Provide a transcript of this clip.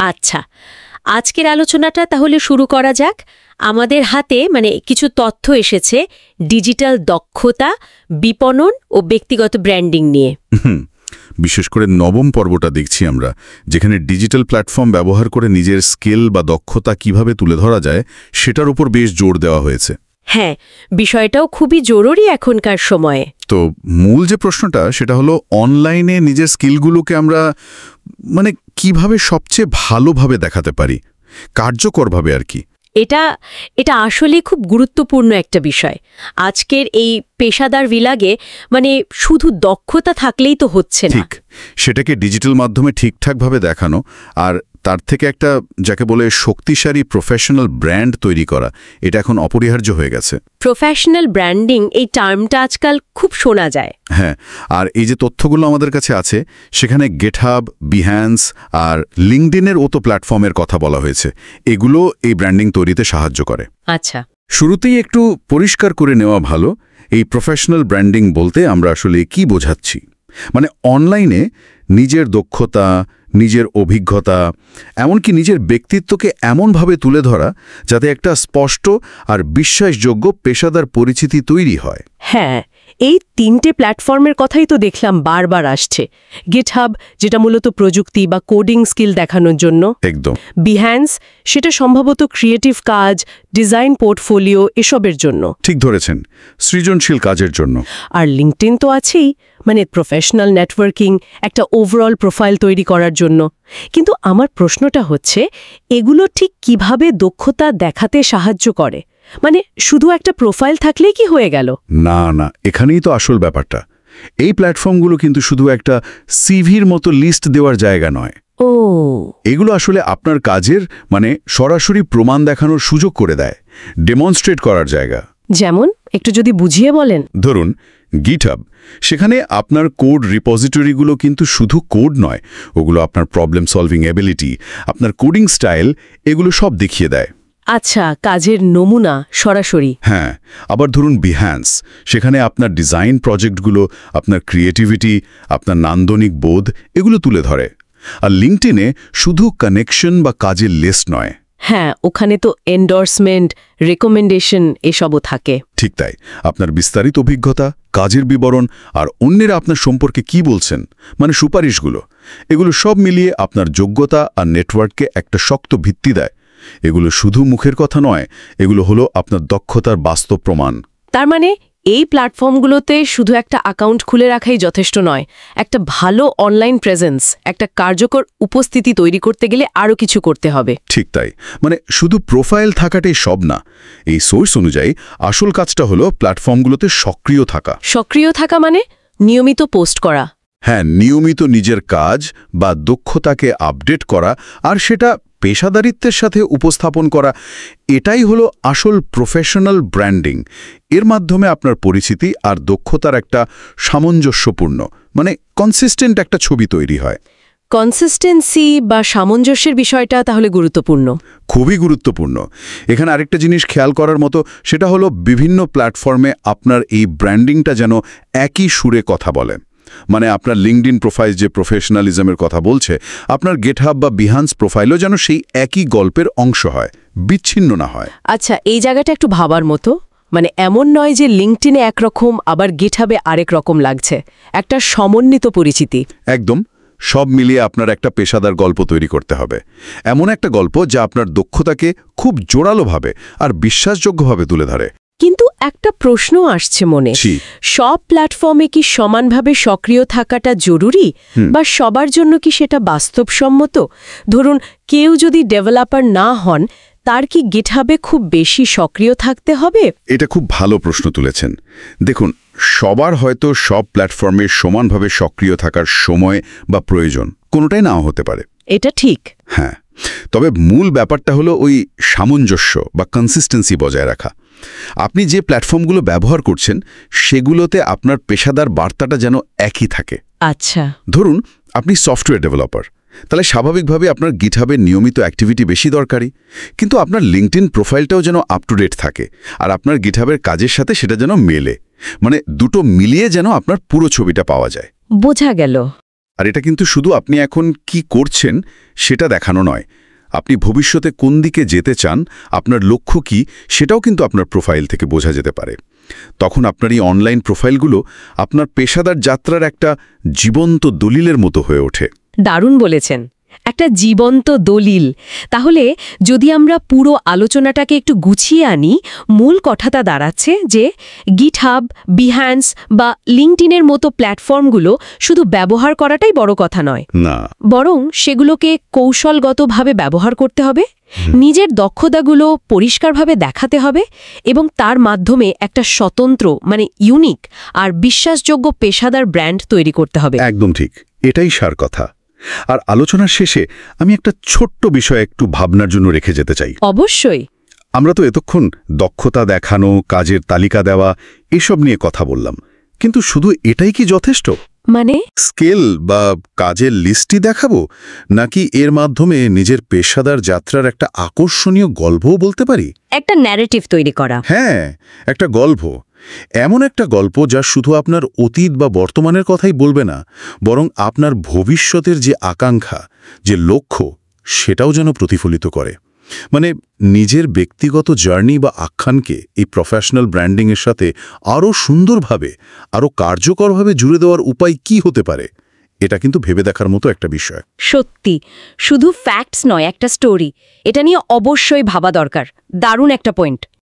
আচ্ছা, আজকের আলোচনাটা তাহলে শুরু করা যাক। আমাদের হাতে কিছু তথ্য এসেছে ডিজিটাল দক্ষতা, বিপণন ও ব্যক্তিগত ব্র্যান্ডিং নিয়ে। বিশেষ করে নবম পর্বটা দেখছি আমরা, যেখানে ডিজিটাল প্ল্যাটফর্ম ব্যবহার করে নিজের স্কিল বা দক্ষতা কিভাবে তুলে ধরা যায় সেটার উপর বেশ জোর দেওয়া হয়েছে। হ্যাঁ, বিষয়টাও খুবই জরুরি এখনকার সময়ে। তো মূল যে প্রশ্নটা সেটা হলো, অনলাইনে নিজের স্কিলগুলোকে আমরা কিভাবে সবচেয়ে ভালোভাবে দেখাতে পারি, কার্যকরভাবে আর কি। এটা আসলে খুব গুরুত্বপূর্ণ একটা বিষয়। আজকের এই পেশাদার বিলাগে শুধু দক্ষতা থাকলেই তো হচ্ছে না। ঠিক, সেটাকে ডিজিটাল মাধ্যমে ঠিকঠাকভাবে দেখানো, আর তার থেকে একটা যাকে বলে শক্তিশালী প্রফেশনাল ব্র্যান্ড তৈরি করা, এটা এখন অপরিহার্য হয়ে গেছে। প্রফেশনাল ব্র্যান্ডিং এই টার্মটা আজকাল খুব শোনা যায়। হ্যাঁ, আর এই যে তথ্যগুলো আমাদের কাছে আছে, সেখানে গেটহাব, বিহ্যান্স আর লিঙ্কডইনের মতো প্ল্যাটফর্মের কথা বলা হয়েছে। এগুলো এই ব্র্যান্ডিং তৈরিতে সাহায্য করে। আচ্ছা, শুরুতেই একটু পরিষ্কার করে নেওয়া ভালো, এই প্রফেশনাল ব্র্যান্ডিং বলতে আমরা আসলে কি বোঝাচ্ছি। অনলাইনে নিজের দক্ষতা, নিজের অভিজ্ঞতা, এমনকি নিজের ব্যক্তিত্বকে এমনভাবে তুলে ধরা যাতে একটা স্পষ্ট আর বিশ্বাসযোগ্য পেশাদার পরিচিতি তৈরি হয়। হ্যাঁ, এই 3টে প্ল্যাটফর্মের কথাই তো দেখলাম বারবার আসছে। গিটহাব, যেটা মূলত প্রযুক্তি বা কোডিং স্কিল দেখানোর জন্য। একদম। বিহ্যান্স, সেটা সম্ভবত ক্রিয়েটিভ কাজ, ডিজাইন পোর্টফোলিও এসবের জন্য। ঠিক ধরেছেন, সৃজনশীল কাজের জন্য। আর লিঙ্কডইন তো আছেই, প্রফেশনাল নেটওয়ার্কিং, একটা ওভারঅল প্রোফাইল তৈরি করার জন্য। কিন্তু আমার প্রশ্নটা হচ্ছে, এগুলো ঠিক কিভাবে দক্ষতা দেখাতে সাহায্য করে? শুধু একটা প্রোফাইল থাকলেই কি হয়ে গেল? না না, এখানেই তো আসল ব্যাপারটা। এই প্ল্যাটফর্মগুলো কিন্তু শুধু একটা সিভির মতো লিস্ট দেওয়ার জায়গা নয়। ও, এগুলো আসলে আপনার কাজের সরাসরি প্রমাণ দেখানোর সুযোগ করে দেয়, ডেমনস্ট্রেট করার জায়গা। যেমন একটু যদি বুঝিয়ে বলেন। ধরুন গিটহাব, সেখানে আপনার কোড রিপোজিটরিগুলো কিন্তু শুধু কোড নয়, ওগুলো আপনার প্রবলেম সলভিং এবিলিটি, আপনার কোডিং স্টাইল, এগুলো সব দেখিয়ে দেয়। আচ্ছা, কাজের নমুনা সরাসরি। হ্যাঁ, আবার ধরুন বিহ্যান্স, সেখানে আপনার ডিজাইন প্রজেক্টগুলো, আপনার ক্রিয়েটিভিটি, আপনার নান্দনিক বোধ, এগুলো তুলে ধরে। আর লিঙ্কডইনে শুধু কানেকশন বা কাজের লিস্ট নয়। হ্যাঁ, ওখানে তো এন্ডোর্সমেন্ট, রেকমেন্ডেশন এসবও থাকে। ঠিক তাই, আপনার বিস্তারিত অভিজ্ঞতা, কাজের বিবরণ, আর অন্যেরা আপনার সম্পর্কে কি বলছেন, সুপারিশগুলো, এগুলো সব মিলিয়ে আপনার যোগ্যতা আর নেটওয়ার্ককে একটা শক্ত ভিত্তি দেয়। এগুলো শুধু মুখের কথা নয়, এগুলো হলো আপনার দক্ষতার বাস্তব প্রমাণ। তার এই প্ল্যাটফর্মগুলোতে শুধু একটা অ্যাকাউন্ট খুলে রাখাই যথেষ্ট নয়। একটা ভালো অনলাইন প্রেজেন্স, একটা কার্যকর উপস্থিতি তৈরি করতে গেলে আরও কিছু করতে হবে। ঠিক তাই, শুধু প্রোফাইল থাকাটাই সব না। এই সোর্স অনুযায়ী আসল কাজটা হলো প্ল্যাটফর্মগুলোতে সক্রিয় থাকা। সক্রিয় থাকা নিয়মিত পোস্ট করা। হ্যাঁ, নিয়মিত নিজের কাজ বা দক্ষতাকে আপডেট করা, আর সেটা পেশাদারিত্বের সাথে উপস্থাপন করা, এটাই হলো আসল প্রফেশনাল ব্র্যান্ডিং। এর মাধ্যমে আপনার পরিচিতি আর দক্ষতার একটা সামঞ্জস্যপূর্ণ কনসিস্টেন্ট একটা ছবি তৈরি হয়। কনসিস্টেন্সি বা সামঞ্জস্যের বিষয়টা তাহলে গুরুত্বপূর্ণ। খুবই গুরুত্বপূর্ণ। এখানে আরেকটা জিনিস খেয়াল করার মতো, সেটা হলো বিভিন্ন প্ল্যাটফর্মে আপনার এই ব্র্যান্ডিংটা যেন একই সুরে কথা বলে। আপনার লিঙ্কডইন প্রোফাইল যে প্রফেশনালিজমের কথা বলছে, আপনার গেটহাব বা বিহ্যান্স প্রোফাইলও যেন সেই একই গল্পের অংশ হয়, বিচ্ছিন্ন না হয়। আচ্ছা, এই জায়গাটা একটু ভাবার মতো। এমন নয় যে লিঙ্কডইনে একরকম আবার গিটহাবে আরেক রকম লাগছে। একটা সমন্বিত পরিচিতি। একদম, সব মিলিয়ে আপনার একটা পেশাদার গল্প তৈরি করতে হবে। এমন একটা গল্প যা আপনার দক্ষতাকে খুব জোরালোভাবে আর বিশ্বাসযোগ্যভাবে তুলে ধরে। কিন্তু একটা প্রশ্ন আসছে মনে, সব প্ল্যাটফর্মে কি সমানভাবে সক্রিয় থাকাটা জরুরি, বা সবার জন্য কি সেটা বাস্তবসম্মত? ধরুন কেউ যদি ডেভেলপার না হন, তার কি গিটহাবে খুব বেশি সক্রিয় থাকতে হবে? এটা খুব ভালো প্রশ্ন তুলেছেন। দেখুন, সবার হয়তো সব প্ল্যাটফর্মে সমানভাবে সক্রিয় থাকার সময় বা প্রয়োজন কোনোটাই নাও হতে পারে। এটা ঠিক। হ্যাঁ, তবে মূল ব্যাপারটা হলো ওই সামঞ্জস্য বা কনসিস্টেন্সি বজায় রাখা। আপনি যে প্ল্যাটফর্মগুলো ব্যবহার করছেন, সেগুলোতে আপনার পেশাদার বার্তাটা যেন একই থাকে। আচ্ছা, ধরুন আপনি সফটওয়্যার ডেভেলপার, তাহলে স্বাভাবিকভাবে আপনার গিটহাবে নিয়মিত অ্যাক্টিভিটি বেশি দরকারি, কিন্তু আপনার লিঙ্কডইন প্রোফাইলটাও যেন আপ টু ডেট থাকে, আর আপনার গিটহাবের কাজের সাথে সেটা যেন মেলে। দুটো মিলিয়ে যেন আপনার পুরো ছবিটা পাওয়া যায়। বোঝা গেল। আর এটা কিন্তু শুধু আপনি এখন কি করছেন সেটা দেখানো নয়, আপনি ভবিষ্যতে কোন দিকে যেতে চান, আপনার লক্ষ্য কি, সেটাও কিন্তু আপনার প্রোফাইল থেকে বোঝা যেতে পারে। তখন আপনার এই অনলাইন প্রোফাইলগুলো আপনার পেশাদার যাত্রার একটা জীবন্ত দলিলের মতো হয়ে ওঠে। দারুণ বলেছেন, একটা জীবন্ত দলিল। তাহলে যদি আমরা পুরো আলোচনাটাকে একটু গুছিয়ে আনি, মূল কথাটা দাঁড়াচ্ছে যে গিটহাব, বিহ্যান্স বা লিঙ্কডইনের মতো প্ল্যাটফর্মগুলো শুধু ব্যবহার করাটাই বড় কথা নয়, না, বরং সেগুলোকে কৌশলগতভাবে ব্যবহার করতে হবে, নিজের দক্ষতাগুলো পরিষ্কারভাবে দেখাতে হবে এবং তার মাধ্যমে একটা স্বতন্ত্র মানে ইউনিক আর বিশ্বাসযোগ্য পেশাদার ব্র্যান্ড তৈরি করতে হবে। একদম ঠিক, এটাই সার কথা। আর আলোচনার শেষে আমি একটা ছোট্ট বিষয় একটু ভাবনার জন্য রেখে যেতে চাই। অবশ্যই। আমরা তো এতক্ষণ দক্ষতা দেখানো, কাজের তালিকা দেওয়া এসব নিয়ে কথা বললাম, কিন্তু শুধু এটাই কি যথেষ্ট? মানে স্কেল বা কাজের লিস্টই দেখাবো, নাকি এর মাধ্যমে নিজের পেশাদার যাত্রার একটা আকর্ষণীয় গল্পও বলতে পারি? একটা ন্যারেটিভ তৈরি করা। হ্যাঁ, একটা গল্প, এমন একটা গল্প যা শুধু আপনার অতীত বা বর্তমানের কথাই বলবে না, বরং আপনার ভবিষ্যতের যে আকাঙ্ক্ষা, যে লক্ষ্য, সেটাও যেন প্রতিফলিত করে। মানে নিজের ব্যক্তিগত জার্নি বা আখ্যানকে এই প্রফেশনাল ব্র্যান্ডিংয়ের সাথে আরও সুন্দরভাবে, আরও কার্যকরভাবে জুড়ে দেওয়ার উপায় কি হতে পারে, এটা কিন্তু ভেবে দেখার মতো একটা বিষয়। সত্যি, শুধু ফ্যাক্টস নয়, একটা স্টোরি, এটা নিয়ে অবশ্যই ভাবা দরকার। দারুণ একটা পয়েন্ট।